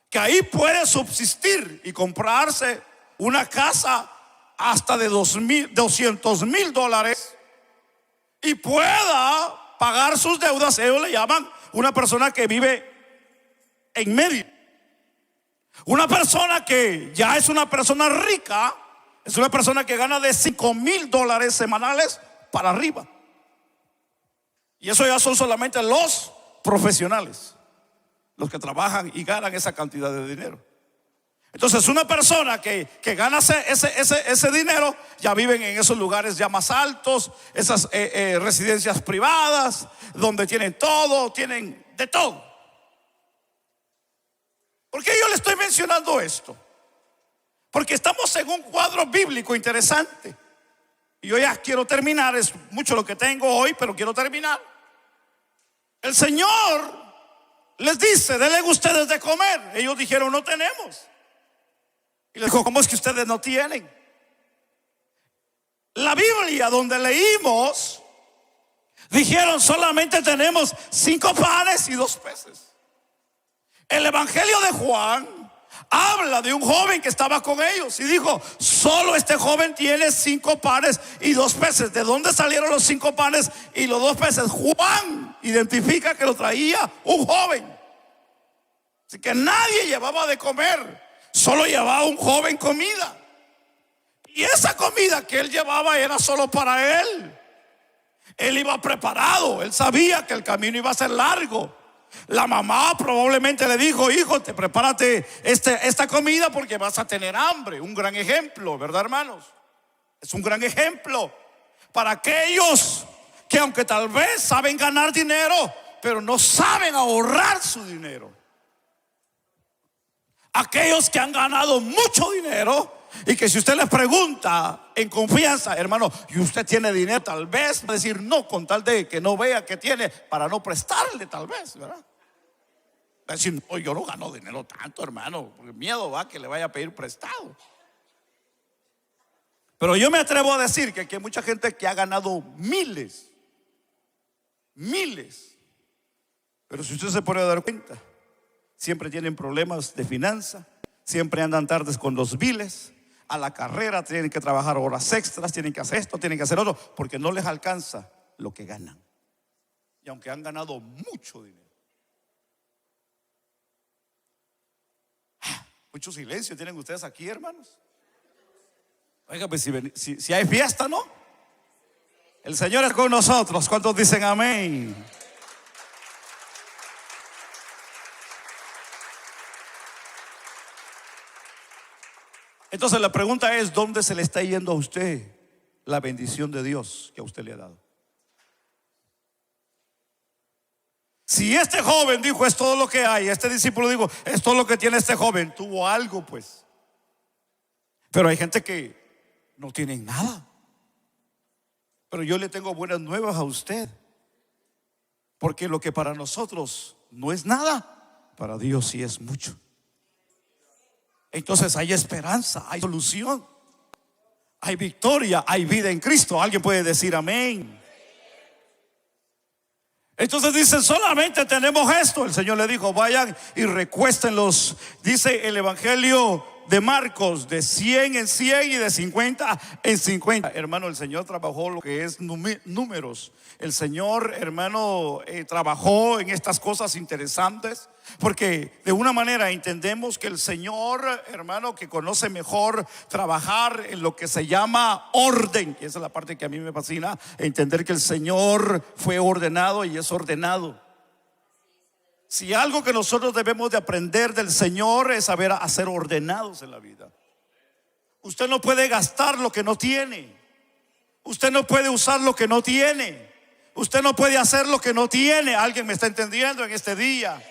que ahí puede subsistir y comprarse una casa hasta de $200,000 y pueda pagar sus deudas. Ellos le llaman una persona que vive en medio. Una persona que ya es una persona rica es una persona que gana de $5,000 semanales para arriba. Y eso ya son solamente los profesionales, los que trabajan y ganan esa cantidad de dinero. Entonces una persona que gana ese dinero, ya viven en esos lugares ya más altos, esas residencias privadas, donde tienen todo, tienen de todo. ¿Por qué yo le estoy mencionando esto? Porque estamos en un cuadro bíblico interesante. Y yo ya quiero terminar, es mucho lo que tengo hoy, pero quiero terminar. El Señor les dice: denle ustedes de comer. Ellos dijeron: no tenemos. Y les dijo: ¿cómo es que ustedes no tienen? La Biblia donde leímos, dijeron: solamente tenemos 5 panes y 2 peces. El Evangelio de Juan habla de un joven que estaba con ellos y dijo: solo este joven tiene 5 panes y 2 peces. ¿De dónde salieron los 5 panes y los 2 peces? Juan identifica que lo traía un joven. Así que nadie llevaba de comer, solo llevaba un joven comida. Y esa comida que él llevaba era solo para él. Él iba preparado, él sabía que el camino iba a ser largo. La mamá probablemente le dijo: hijo, prepárate esta comida porque vas a tener hambre. Un gran ejemplo, ¿verdad, hermanos? Es un gran ejemplo para aquellos que, aunque tal vez saben ganar dinero, pero no saben ahorrar su dinero. Aquellos que han ganado mucho dinero y que si usted les pregunta en confianza: hermano, ¿y usted tiene dinero? Tal vez va a decir no, con tal de que no vea que tiene, para no prestarle, tal vez, ¿verdad? Va a decir: no, yo no gano dinero tanto, hermano, porque miedo va que le vaya a pedir prestado. Pero yo me atrevo a decir que aquí hay mucha gente que ha ganado miles. Pero si usted se puede dar cuenta, siempre tienen problemas de finanza, siempre andan tardes con los biles, a la carrera, tienen que trabajar horas extras, tienen que hacer esto, tienen que hacer otro, porque no les alcanza lo que ganan. Y aunque han ganado mucho dinero. Mucho silencio tienen ustedes aquí, hermanos. Oiga, pues si hay fiesta, ¿no? El Señor es con nosotros. ¿Cuántos dicen amén? Entonces la pregunta es: ¿dónde se le está yendo a usted la bendición de Dios que a usted le ha dado? Si este joven dijo: es todo lo que hay, este discípulo dijo: es todo lo que tiene este joven, tuvo algo, pues. Pero hay gente que no tiene nada. Pero yo le tengo buenas nuevas a usted, porque lo que para nosotros no es nada, para Dios sí es mucho. Entonces hay esperanza, hay solución, hay victoria, hay vida en Cristo. Alguien puede decir amén. Entonces dicen: solamente tenemos esto. El Señor le dijo: vayan y recuéstenlos. Dice el Evangelio de Marcos: de 100 en 100 y de 50 en 50. Hermano, el Señor trabajó lo que es números. El Señor, hermano, trabajó en estas cosas interesantes, porque de una manera entendemos que el Señor, hermano, que conoce mejor trabajar en lo que se llama orden, que esa es la parte que a mí me fascina, entender que el Señor fue ordenado y es ordenado. Si algo que nosotros debemos de aprender del Señor es saber a ser ordenados en la vida. Usted no puede gastar lo que no tiene. Usted no puede usar lo que no tiene. Usted no puede hacer lo que no tiene. ¿Alguien me está entendiendo en este día?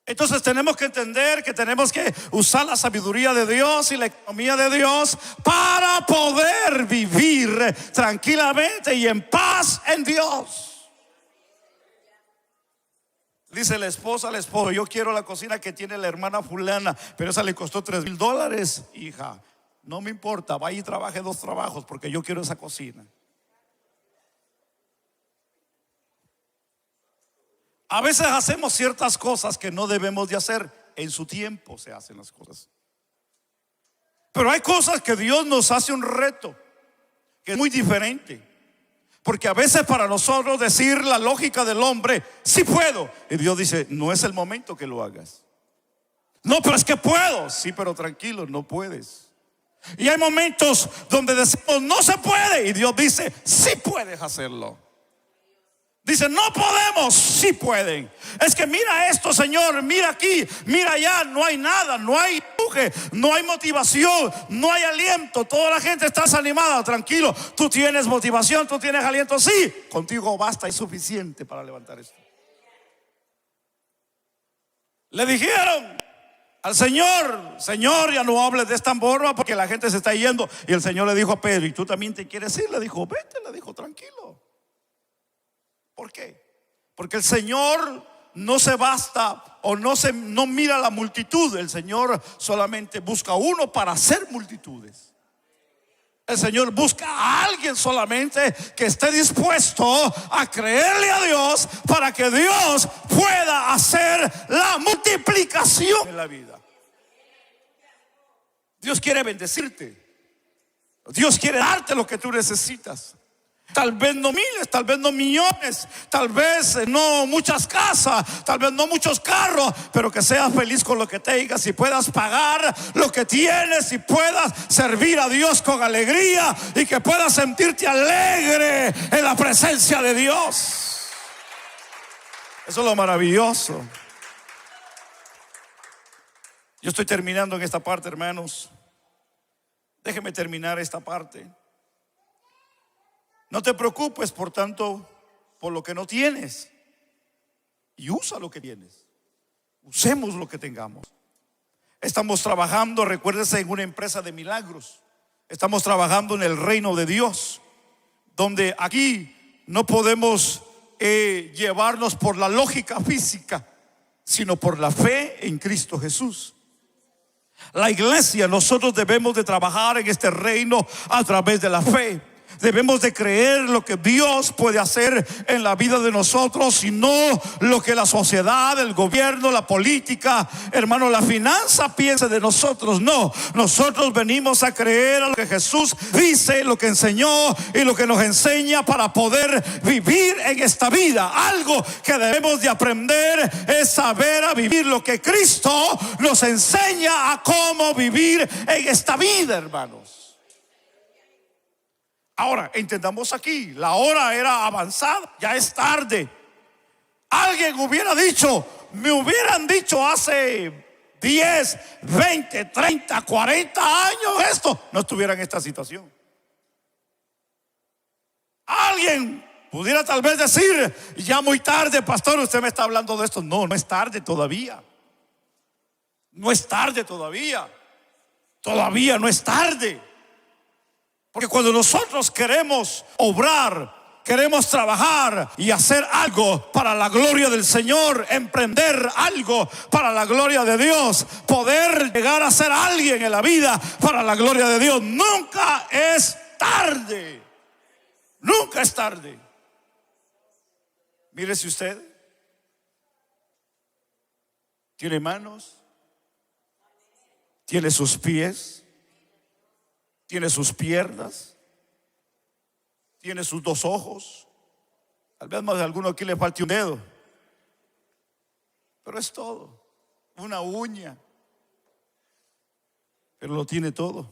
Entonces tenemos que entender que tenemos que usar la sabiduría de Dios y la economía de Dios para poder vivir tranquilamente y en paz en Dios. Dice la esposa al esposo: yo quiero la cocina que tiene la hermana fulana, pero esa le costó $3,000. Hija, no me importa, vaya y trabaje 2 trabajos porque yo quiero esa cocina. A veces hacemos ciertas cosas que no debemos de hacer. En su tiempo se hacen las cosas. Pero hay cosas que Dios nos hace un reto, que es muy diferente. Porque a veces para nosotros decir la lógica del hombre: sí puedo. Y Dios dice: no es el momento que lo hagas. No, pero es que puedo. Sí, pero tranquilo, no puedes. Y hay momentos donde decimos: no se puede. Y Dios dice: sí puedes hacerlo. Dice: no podemos, sí pueden. Es que mira esto, Señor, mira aquí, mira allá. No hay nada, no hay empuje, no hay motivación, no hay aliento. Toda la gente está desanimada. Tranquilo, tú tienes motivación, tú tienes aliento. Sí, contigo basta y suficiente para levantar esto. Le dijeron al Señor: Señor, ya no hables de esta forma porque la gente se está yendo. Y el Señor le dijo a Pedro: ¿y tú también te quieres ir? Le dijo: vete, le dijo, tranquilo. ¿Por qué? Porque el Señor no se basta o no mira la multitud. El Señor solamente busca uno para hacer multitudes. El Señor busca a alguien solamente que esté dispuesto a creerle a Dios para que Dios pueda hacer la multiplicación en la vida. Dios quiere bendecirte. Dios quiere darte lo que tú necesitas. Tal vez no miles, tal vez no millones, tal vez no muchas casas, tal vez no muchos carros, pero que seas feliz con lo que tengas y puedas pagar lo que tienes y puedas servir a Dios con alegría y que puedas sentirte alegre en la presencia de Dios. Eso es lo maravilloso. Yo estoy terminando en esta parte, hermanos. Déjeme terminar esta parte. No te preocupes, por tanto, por lo que no tienes, y usa lo que tienes. Usemos lo que tengamos. Estamos trabajando, recuérdese, en una empresa de milagros. Estamos trabajando en el reino de Dios, donde aquí no podemos llevarnos por la lógica física, sino por la fe en Cristo Jesús. La iglesia, nosotros debemos de trabajar en este reino a través de la fe. Debemos de creer lo que Dios puede hacer en la vida de nosotros y no lo que la sociedad, el gobierno, la política, hermano, la finanza piense de nosotros. No, nosotros venimos a creer a lo que Jesús dice, lo que enseñó y lo que nos enseña para poder vivir en esta vida. Algo que debemos de aprender es saber a vivir lo que Cristo nos enseña a cómo vivir en esta vida, hermanos. Ahora, entendamos aquí, la hora era avanzada, ya es tarde. Alguien hubiera dicho, me hubieran dicho hace 10, 20, 30, 40 años esto, no estuviera en esta situación. Alguien pudiera tal vez decir, ya muy tarde, pastor, usted me está hablando de esto. No, no es tarde todavía. No es tarde todavía. Todavía no es tarde. Porque cuando nosotros queremos obrar, queremos trabajar y hacer algo para la gloria del Señor, emprender algo para la gloria de Dios, poder llegar a ser alguien en la vida para la gloria de Dios, nunca es tarde. Nunca es tarde. Mírese usted. Tiene manos, tiene sus pies, tiene sus piernas, tiene sus dos ojos. Tal vez más de alguno aquí le falte un dedo, pero es todo. Una uña, pero lo tiene todo.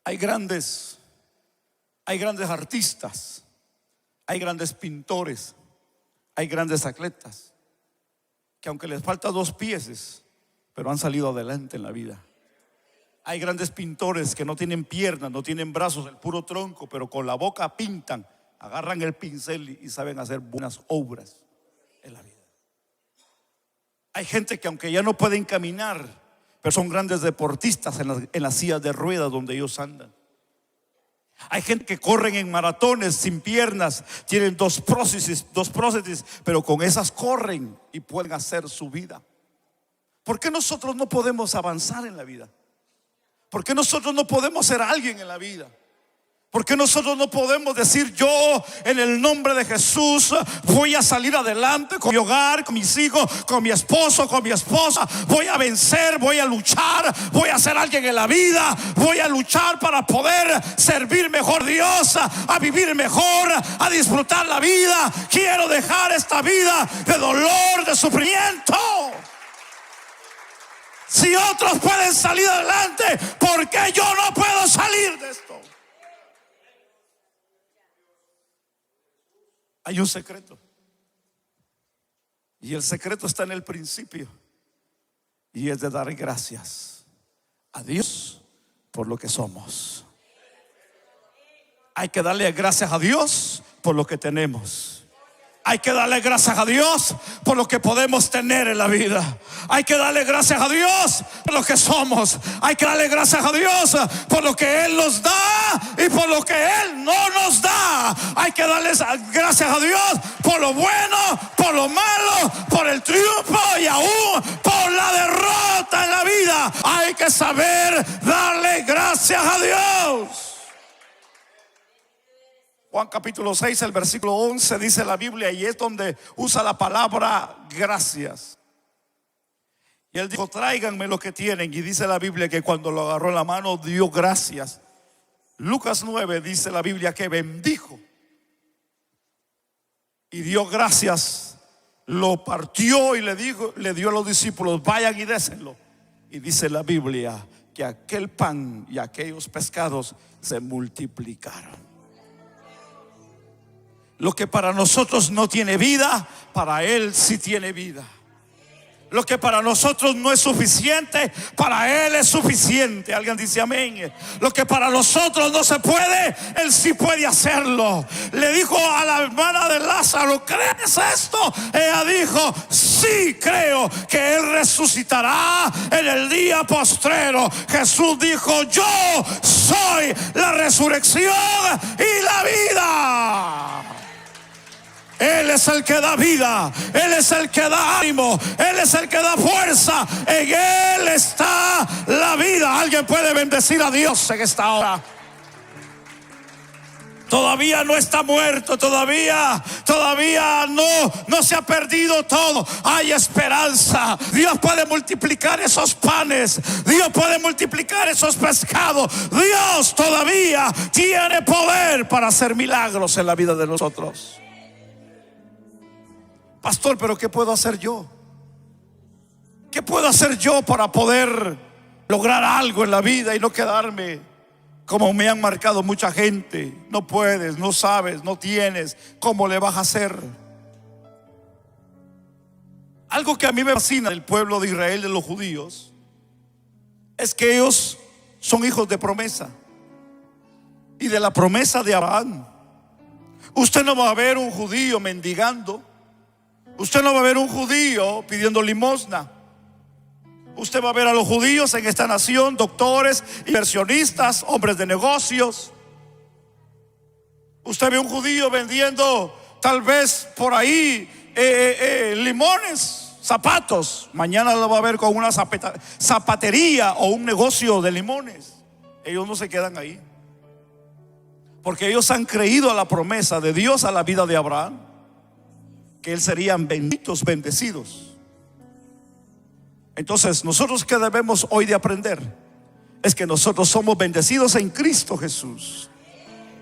Hay grandes artistas, hay grandes pintores, hay grandes atletas que aunque les falta dos pies, pero han salido adelante en la vida. Hay grandes pintores que no tienen piernas, no tienen brazos, el puro tronco, pero con la boca pintan, agarran el pincel y saben hacer buenas obras en la vida. Hay gente que aunque ya no pueden caminar, pero son grandes deportistas en las sillas de ruedas donde ellos andan. Hay gente que corren en maratones sin piernas, tienen dos prótesis, pero con esas corren y pueden hacer su vida. ¿Por qué nosotros no podemos avanzar en la vida? ¿Por qué nosotros no podemos ser alguien en la vida? ¿Por qué nosotros no podemos decir, yo en el nombre de Jesús voy a salir adelante con mi hogar, con mis hijos, con mi esposo, con mi esposa? Voy a vencer, voy a luchar, voy a ser alguien en la vida, voy a luchar para poder servir mejor a Dios, a vivir mejor, a disfrutar la vida. Quiero dejar esta vida de dolor, de sufrimiento. Si otros pueden salir adelante, ¿por qué yo no puedo salir de esto? Hay un secreto. Y el secreto está en el principio. Y es de dar gracias a Dios por lo que somos. Hay que darle gracias a Dios por lo que tenemos. Hay que darle gracias a Dios por lo que podemos tener en la vida. Hay que darle gracias a Dios por lo que somos. Hay que darle gracias a Dios por lo que Él nos da y por lo que Él no nos da. Hay que darle gracias a Dios por lo bueno, por lo malo, por el triunfo y aún por la derrota en la vida. Hay que saber darle gracias a Dios. Juan capítulo 6, el versículo 11 dice la Biblia, y es donde usa la palabra gracias. Y él dijo: tráiganme lo que tienen. Y dice la Biblia que cuando lo agarró en la mano dio gracias. Lucas 9 dice la Biblia que bendijo y dio gracias, lo partió y le dio a los discípulos: vayan y désenlo. Y dice la Biblia que aquel pan y aquellos pescados se multiplicaron. Lo que para nosotros no tiene vida, para Él sí tiene vida. Lo que para nosotros no es suficiente, para Él es suficiente. Alguien dice amén. Lo que para nosotros no se puede, Él sí puede hacerlo. Le dijo a la hermana de Lázaro: ¿crees esto? Ella dijo: sí, creo que Él resucitará en el día postrero. Jesús dijo: yo soy la resurrección y la vida. Él es el que da vida, Él es el que da ánimo, Él es el que da fuerza. En Él está la vida. Alguien puede bendecir a Dios en esta hora. Todavía no está muerto, todavía no se ha perdido todo. Hay esperanza. Dios puede multiplicar esos panes, Dios puede multiplicar esos pescados. Dios todavía tiene poder para hacer milagros en la vida de nosotros. Pastor, pero ¿qué puedo hacer yo? ¿Qué puedo hacer yo para poder lograr algo en la vida y no quedarme como me han marcado mucha gente? No puedes, no sabes, no tienes. ¿Cómo le vas a hacer? Algo que a mí me fascina del pueblo de Israel, de los judíos, es que ellos son hijos de promesa y de la promesa de Abraham. Usted no va a ver un judío mendigando. Usted no va a ver un judío pidiendo limosna. Usted va a ver a los judíos en esta nación: doctores, inversionistas, hombres de negocios. Usted ve un judío vendiendo tal vez por ahí limones, zapatos. Mañana lo va a ver con una zapatería o un negocio de limones. Ellos no se quedan ahí, porque ellos han creído a la promesa de Dios a la vida de Abraham, que él serían benditos, bendecidos. Entonces, nosotros que debemos hoy de aprender es que nosotros somos bendecidos en Cristo Jesús.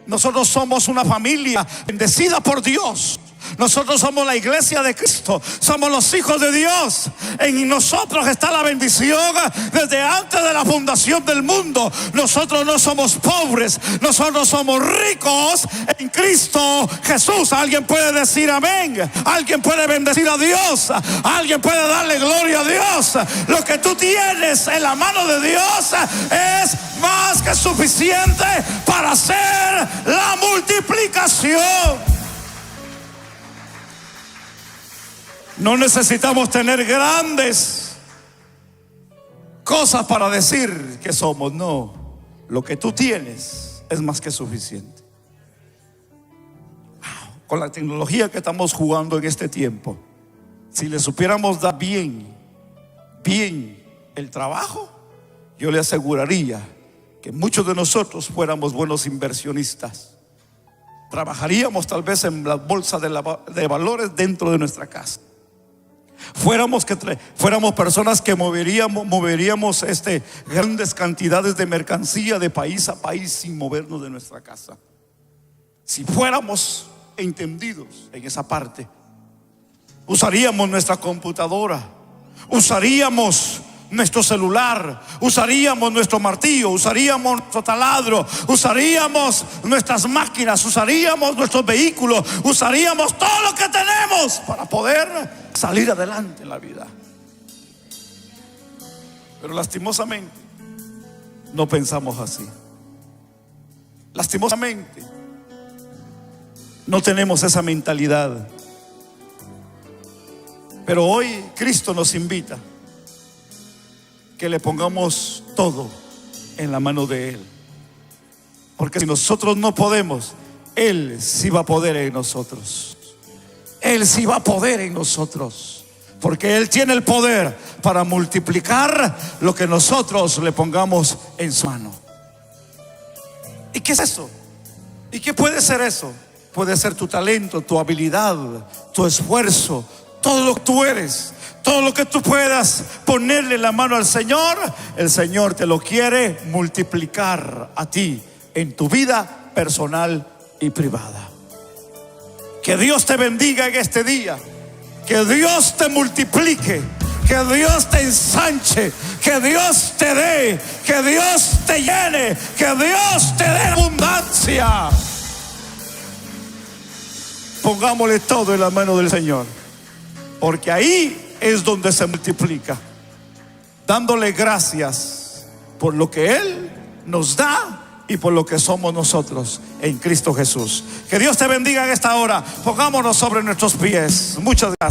Nosotros somos una familia bendecida por Dios. Nosotros somos la iglesia de Cristo, somos los hijos de Dios. En nosotros está la bendición desde antes de la fundación del mundo. Nosotros no somos pobres, nosotros somos ricos en Cristo Jesús. Alguien puede decir amén. Alguien puede bendecir a Dios. Alguien puede darle gloria a Dios. Lo que tú tienes en la mano de Dios es más que suficiente para hacer la multiplicación. No necesitamos tener grandes cosas para decir que somos. No, lo que tú tienes es más que suficiente. Con la tecnología que estamos jugando en este tiempo, si le supiéramos dar bien el trabajo, yo le aseguraría que muchos de nosotros fuéramos buenos inversionistas. Trabajaríamos tal vez en la bolsa de valores dentro de nuestra casa. Fuéramos personas que moveríamos grandes cantidades de mercancía de país a país sin movernos de nuestra casa. Si fuéramos entendidos en esa parte, usaríamos nuestra computadora, usaríamos nuestro celular, usaríamos nuestro martillo, usaríamos nuestro taladro, usaríamos nuestras máquinas, usaríamos nuestros vehículos, usaríamos todo lo que tenemos para poder salir adelante en la vida. Pero lastimosamente no pensamos así. Lastimosamente no tenemos esa mentalidad. Pero hoy Cristo nos invita que le pongamos todo en la mano de Él. Porque si nosotros no podemos, Él sí va a poder en nosotros. Él sí va a poder en nosotros. Porque Él tiene el poder para multiplicar lo que nosotros le pongamos en su mano. ¿Y qué es eso? ¿Y qué puede ser eso? Puede ser tu talento, tu habilidad, tu esfuerzo, todo lo que tú eres, todo lo que tú puedas ponerle la mano al Señor. El Señor te lo quiere multiplicar a ti en tu vida personal y privada. Que Dios te bendiga en este día. Que Dios te multiplique. Que Dios te ensanche. Que Dios te dé. Que Dios te llene. Que Dios te dé abundancia. Pongámosle todo en la mano del Señor. Porque ahí es donde se multiplica. Dándole gracias por lo que Él nos da y por lo que somos nosotros en Cristo Jesús. Que Dios te bendiga en esta hora. Pongámonos sobre nuestros pies. Muchas gracias.